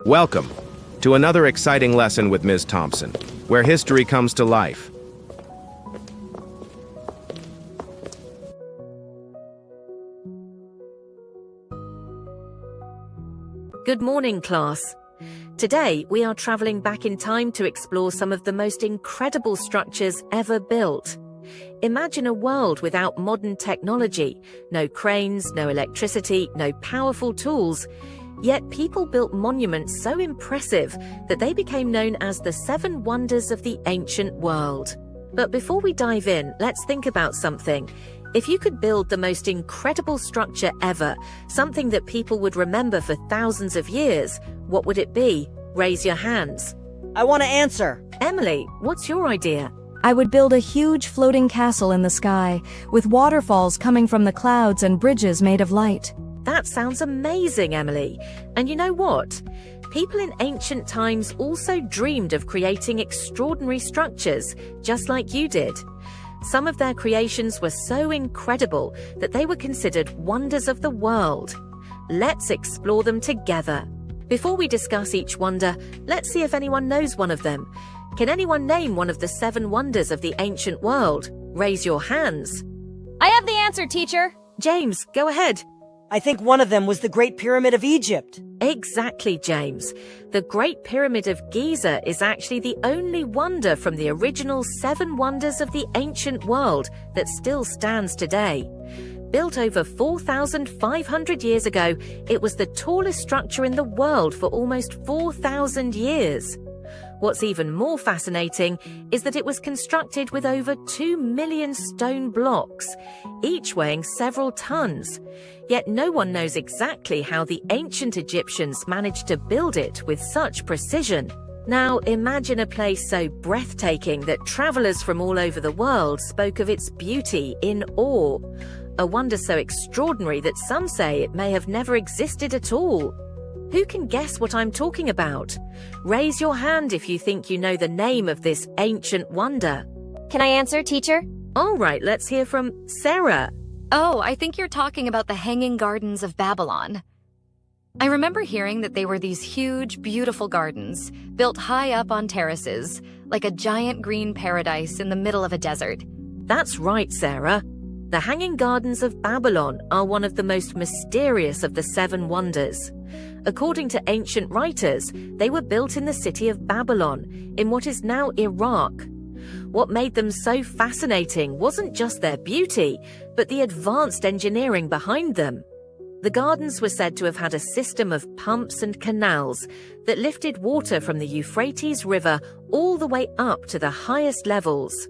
Welcome to another exciting lesson with Ms. Thompson, where history comes to life. Good morning, class. Today, we are traveling back in time to explore some of the most incredible structures ever built. Imagine a world without modern technology, no cranes, no electricity, no powerful tools. Yet people built monuments so impressive that they became known as the 7 wonders of the ancient world. But before we dive in, let's think about something. If you could build the most incredible structure ever, something that people would remember for thousands of years, what would it be? Raise your hands. I want to answer. Emily, what's your idea? I would build a huge floating castle in the sky, with waterfalls coming from the clouds and bridges made of light. That sounds amazing, Emily. And you know what? People in ancient times also dreamed of creating extraordinary structures, just like you did. Some of their creations were so incredible that they were considered wonders of the world. Let's explore them together. Before we discuss each wonder, let's see if anyone knows one of them. Can anyone name one of the 7 wonders of the ancient world? Raise your hands. I have the answer, teacher. James, go ahead. I think one of them was the Great Pyramid of Egypt. Exactly, James. The Great Pyramid of Giza is actually the only wonder from the original 7 wonders of the ancient world that still stands today. Built over 4,500 years ago, it was the tallest structure in the world for almost 4,000 years. What's even more fascinating is that it was constructed with over 2 million stone blocks, each weighing several tons. Yet no one knows exactly how the ancient Egyptians managed to build it with such precision. Now imagine a place so breathtaking that travelers from all over the world spoke of its beauty in awe. A wonder so extraordinary that some say it may have never existed at all. Who can guess what I'm talking about? Raise your hand if you think you know the name of this ancient wonder. Can I answer, teacher? All right, let's hear from Sarah. Oh, I think you're talking about the Hanging Gardens of Babylon. I remember hearing that they were these huge, beautiful gardens, built high up on terraces, like a giant green paradise in the middle of a desert. That's right, Sarah. The Hanging Gardens of Babylon are one of the most mysterious of the 7 wonders. According to ancient writers, they were built in the city of Babylon, in what is now Iraq. What made them so fascinating wasn't just their beauty, but the advanced engineering behind them. The gardens were said to have had a system of pumps and canals that lifted water from the Euphrates River all the way up to the highest levels,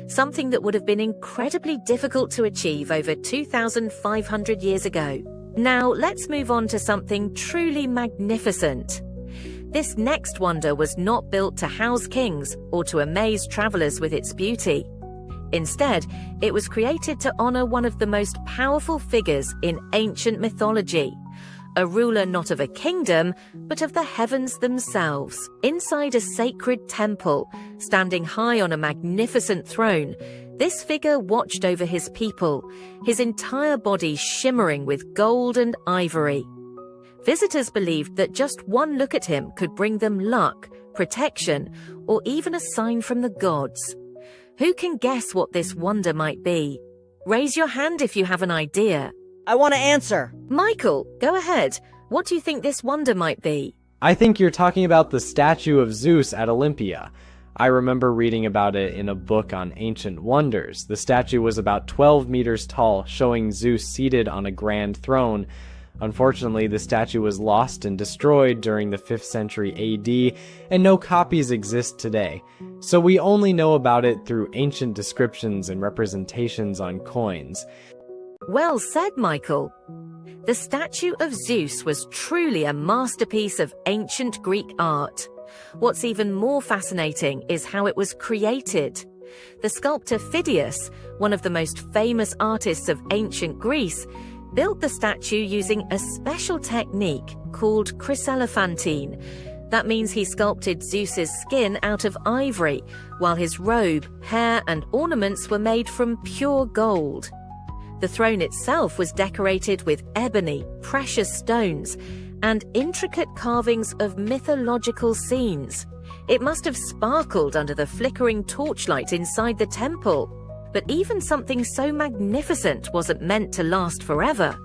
something that would have been incredibly difficult to achieve over 2,500 years ago. Now, let's move on to something truly magnificent. This next wonder was not built to house kings or to amaze travelers with its beauty. Instead, it was created to honor one of the most powerful figures in ancient mythology, a ruler not of a kingdom, but of the heavens themselves. Inside a sacred temple, standing high on a magnificent throne, this figure watched over his people, his entire body shimmering with gold and ivory. Visitors believed that just one look at him could bring them luck, protection, or even a sign from the gods. Who can guess what this wonder might be? Raise your hand if you have an idea. I want to answer. Michael, go ahead. What do you think this wonder might be? I think you're talking about the statue of Zeus at Olympia. I remember reading about it in a book on ancient wonders. The statue was about 12 meters tall, showing Zeus seated on a grand throne. Unfortunately, the statue was lost and destroyed during the 5th century AD, and no copies exist today. So we only know about it through ancient descriptions and representations on coins. Well said, Michael. The statue of Zeus was truly a masterpiece of ancient Greek art. What's even more fascinating is how it was created. The sculptor Phidias, one of the most famous artists of ancient Greece, built the statue using a special technique called chryselephantine. That means he sculpted Zeus's skin out of ivory, while his robe, hair, and ornaments were made from pure gold. The throne itself was decorated with ebony, precious stones, and intricate carvings of mythological scenes. It must have sparkled under the flickering torchlight inside the temple. But even something so magnificent wasn't meant to last forever.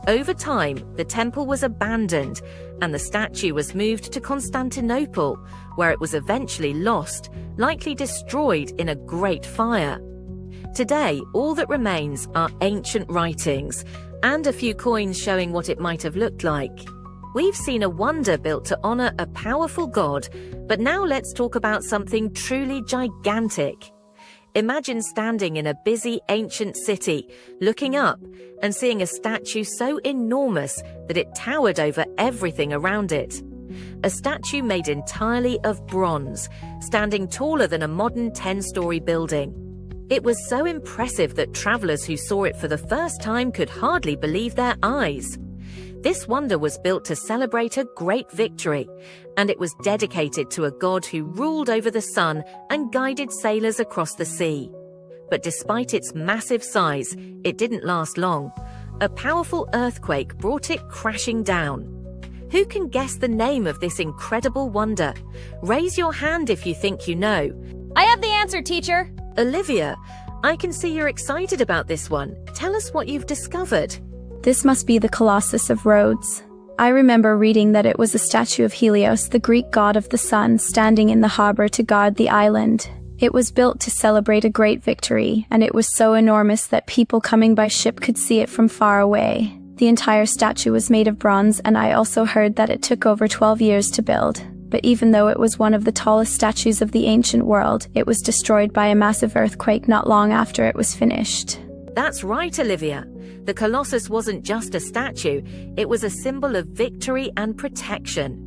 Over time, the temple was abandoned, and the statue was moved to Constantinople, where it was eventually lost, likely destroyed in a great fire. Today, all that remains are ancient writings, and a few coins showing what it might have looked like. We've seen a wonder built to honor a powerful god, but now let's talk about something truly gigantic. Imagine standing in a busy ancient city, looking up and seeing a statue so enormous that it towered over everything around it. A statue made entirely of bronze, standing taller than a modern 10-story building. It was so impressive that travelers who saw it for the first time could hardly believe their eyes. This wonder was built to celebrate a great victory, and it was dedicated to a god who ruled over the sun and guided sailors across the sea. But despite its massive size, it didn't last long. A powerful earthquake brought it crashing down. Who can guess the name of this incredible wonder? Raise your hand if you think you know. I have the answer, teacher. Olivia, I can see you're excited about this one. Tell us what you've discovered. This must be the Colossus of Rhodes. I remember reading that it was a statue of Helios, the Greek god of the sun, standing in the harbor to guard the island. It was built to celebrate a great victory, and it was so enormous that people coming by ship could see it from far away. The entire statue was made of bronze, and I also heard that it took over 12 years to build. But even though it was one of the tallest statues of the ancient world, it was destroyed by a massive earthquake not long after it was finished. That's right, Olivia. The Colossus wasn't just a statue, it was a symbol of victory and protection.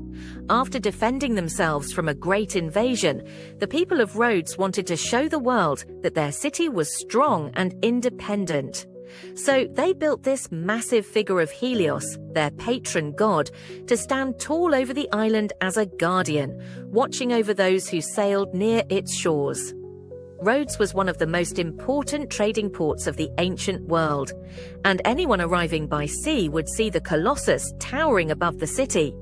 After defending themselves from a great invasion, the people of Rhodes wanted to show the world that their city was strong and independent. So they built this massive figure of Helios, their patron god, to stand tall over the island as a guardian, watching over those who sailed near its shores. Rhodes was one of the most important trading ports of the ancient world, and anyone arriving by sea would see the Colossus towering above the city.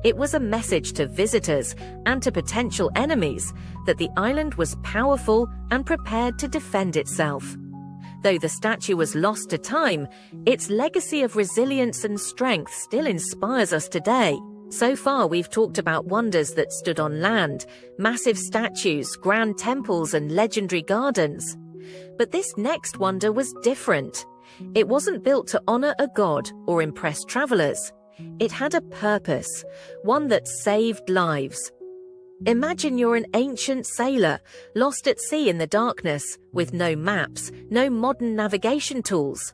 It was a message to visitors and to potential enemies that the island was powerful and prepared to defend itself. Though the statue was lost to time, its legacy of resilience and strength still inspires us today. So far, we've talked about wonders that stood on land, massive statues, grand temples, and legendary gardens. But this next wonder was different. It wasn't built to honor a god or impress travelers. It had a purpose, one that saved lives. Imagine you're an ancient sailor, lost at sea in the darkness, with no maps, no modern navigation tools.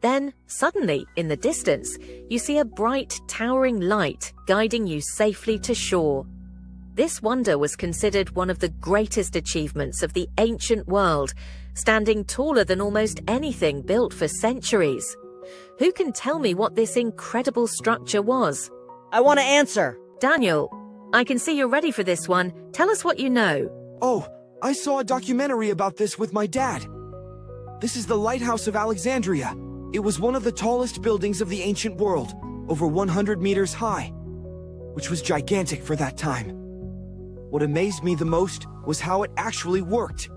Then, suddenly, in the distance, you see a bright, towering light guiding you safely to shore. This wonder was considered one of the greatest achievements of the ancient world, standing taller than almost anything built for centuries. Who can tell me what this incredible structure was? I want to answer. Daniel, I can see you're ready for this one. Tell us what you know. Oh, I saw a documentary about this with my dad. This is the Lighthouse of Alexandria. It was one of the tallest buildings of the ancient world, over 100 meters high, which was gigantic for that time. What amazed me the most was how it actually worked.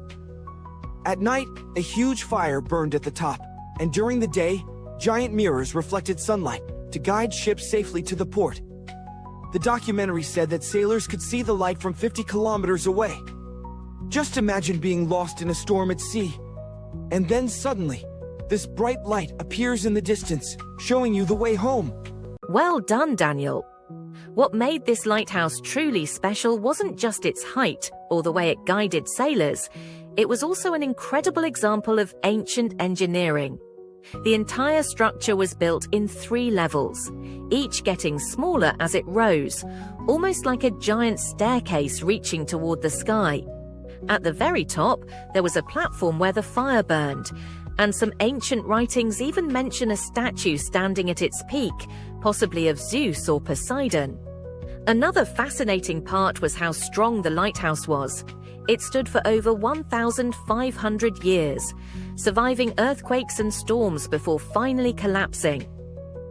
At night, a huge fire burned at the top, and during the day, giant mirrors reflected sunlight to guide ships safely to the port. The documentary said that sailors could see the light from 50 kilometers away. Just imagine being lost in a storm at sea, and then suddenly, this bright light appears in the distance, showing you the way home. Well done, Daniel. What made this lighthouse truly special wasn't just its height or the way it guided sailors. It was also an incredible example of ancient engineering. The entire structure was built in 3 levels, each getting smaller as it rose, almost like a giant staircase reaching toward the sky. At the very top, there was a platform where the fire burned, and some ancient writings even mention a statue standing at its peak, possibly of Zeus or Poseidon. Another fascinating part was how strong the lighthouse was. It stood for over 1,500 years, surviving earthquakes and storms before finally collapsing.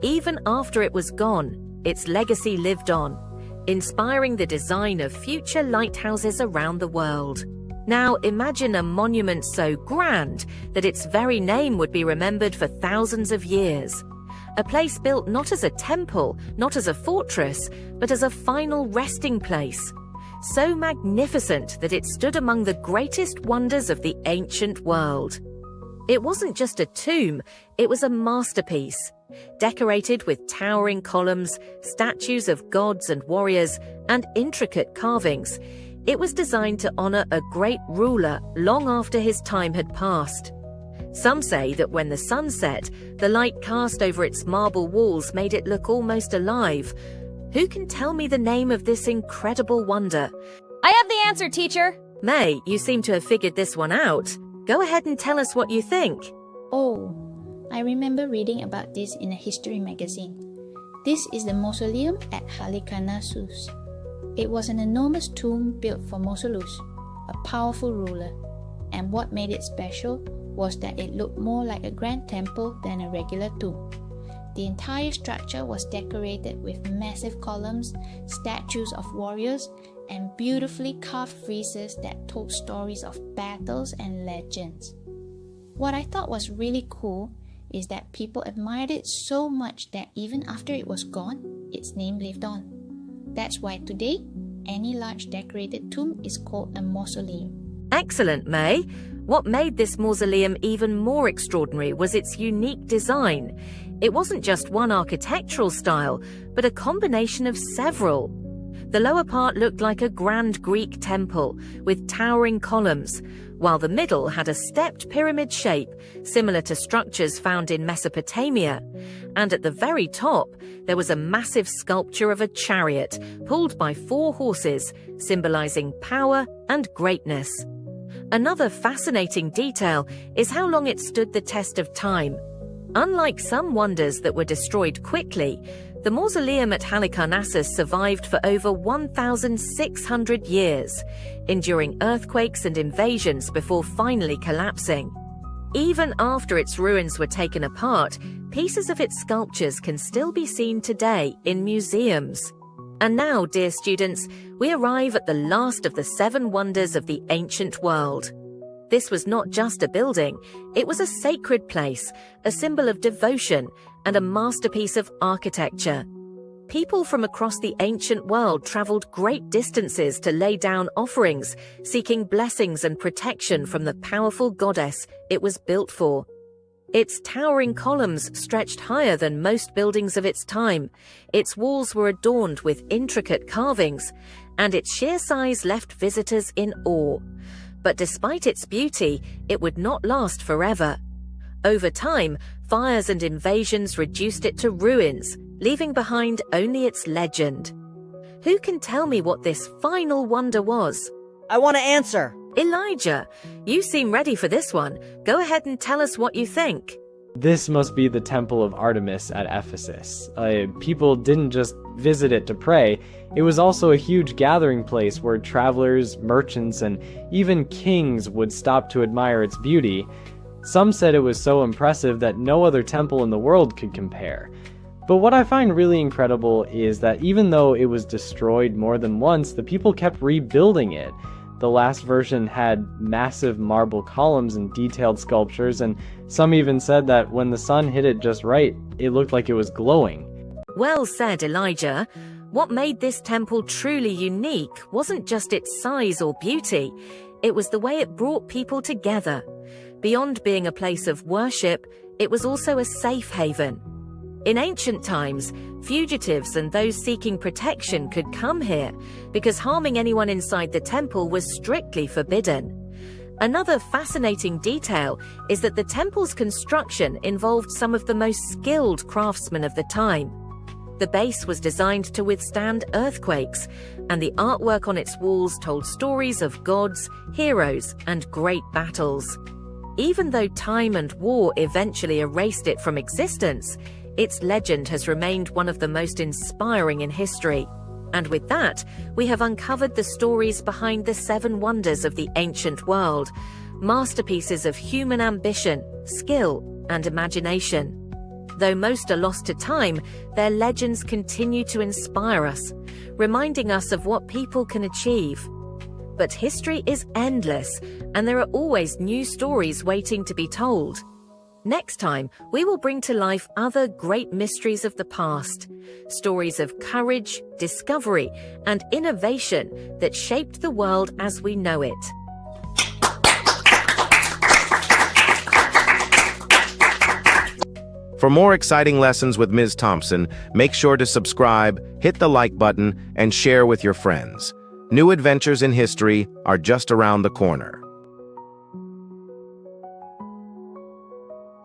Even after it was gone, its legacy lived on, inspiring the design of future lighthouses around the world. Now imagine a monument so grand that its very name would be remembered for thousands of years. A place built not as a temple, not as a fortress, but as a final resting place. So magnificent that it stood among the greatest wonders of the ancient world. It wasn't just a tomb, it was a masterpiece. Decorated with towering columns, statues of gods and warriors, and intricate carvings, it was designed to honor a great ruler long after his time had passed. Some say that when the sun set, the light cast over its marble walls made it look almost alive. Who can tell me the name of this incredible wonder? I have the answer, teacher. May, you seem to have figured this one out. Go ahead and tell us what you think. Oh, I remember reading about this in a history magazine. This is the mausoleum at Halicarnassus. It was an enormous tomb built for Mausolus, a powerful ruler, and what made it special was that it looked more like a grand temple than a regular tomb. The entire structure was decorated with massive columns, statues of warriors, and beautifully carved friezes that told stories of battles and legends. What I thought was really cool is that people admired it so much that even after it was gone, its name lived on. That's why today, any large decorated tomb is called a mausoleum. Excellent, May. What made this mausoleum even more extraordinary was its unique design. It wasn't just one architectural style, but a combination of several. The lower part looked like a grand Greek temple with towering columns, while the middle had a stepped pyramid shape similar to structures found in Mesopotamia. And at the very top, there was a massive sculpture of a chariot pulled by 4 horses, symbolizing power and greatness. Another fascinating detail is how long it stood the test of time. Unlike some wonders that were destroyed quickly, the mausoleum at Halicarnassus survived for over 1,600 years, enduring earthquakes and invasions before finally collapsing. Even after its ruins were taken apart, pieces of its sculptures can still be seen today in museums. And now, dear students, we arrive at the last of the 7 wonders of the ancient world. This was not just a building, it was a sacred place, a symbol of devotion, and a masterpiece of architecture. People from across the ancient world traveled great distances to lay down offerings, seeking blessings and protection from the powerful goddess it was built for. Its towering columns stretched higher than most buildings of its time. Its walls were adorned with intricate carvings, and its sheer size left visitors in awe. But despite its beauty, it would not last forever. Over time, fires and invasions reduced it to ruins, leaving behind only its legend. Who can tell me what this final wonder was? I want to answer. Elijah, you seem ready for this one. Go ahead and tell us what you think. This must be the Temple of Artemis at Ephesus. People didn't just visit it to pray, it was also a huge gathering place where travelers, merchants, and even kings would stop to admire its beauty. Some said it was so impressive that no other temple in the world could compare. But what I find really incredible is that even though it was destroyed more than once, the people kept rebuilding it. The last version had massive marble columns and detailed sculptures, and some even said that when the sun hit it just right, it looked like it was glowing. Well said, Elijah. What made this temple truly unique wasn't just its size or beauty, it was the way it brought people together. Beyond being a place of worship, it was also a safe haven. In ancient times, fugitives and those seeking protection could come here because harming anyone inside the temple was strictly forbidden. Another fascinating detail is that the temple's construction involved some of the most skilled craftsmen of the time. The base was designed to withstand earthquakes, and the artwork on its walls told stories of gods, heroes, and great battles. Even though time and war eventually erased it from existence, its legend has remained one of the most inspiring in history. And with that, we have uncovered the stories behind the 7 wonders of the ancient world, masterpieces of human ambition, skill, and imagination. Though most are lost to time, their legends continue to inspire us, reminding us of what people can achieve. But history is endless, and there are always new stories waiting to be told. Next time, we will bring to life other great mysteries of the past, stories of courage, discovery, and innovation that shaped the world as we know it. For more exciting lessons with Ms. Thompson, make sure to subscribe, hit the like button, and share with your friends. New adventures in history are just around the corner.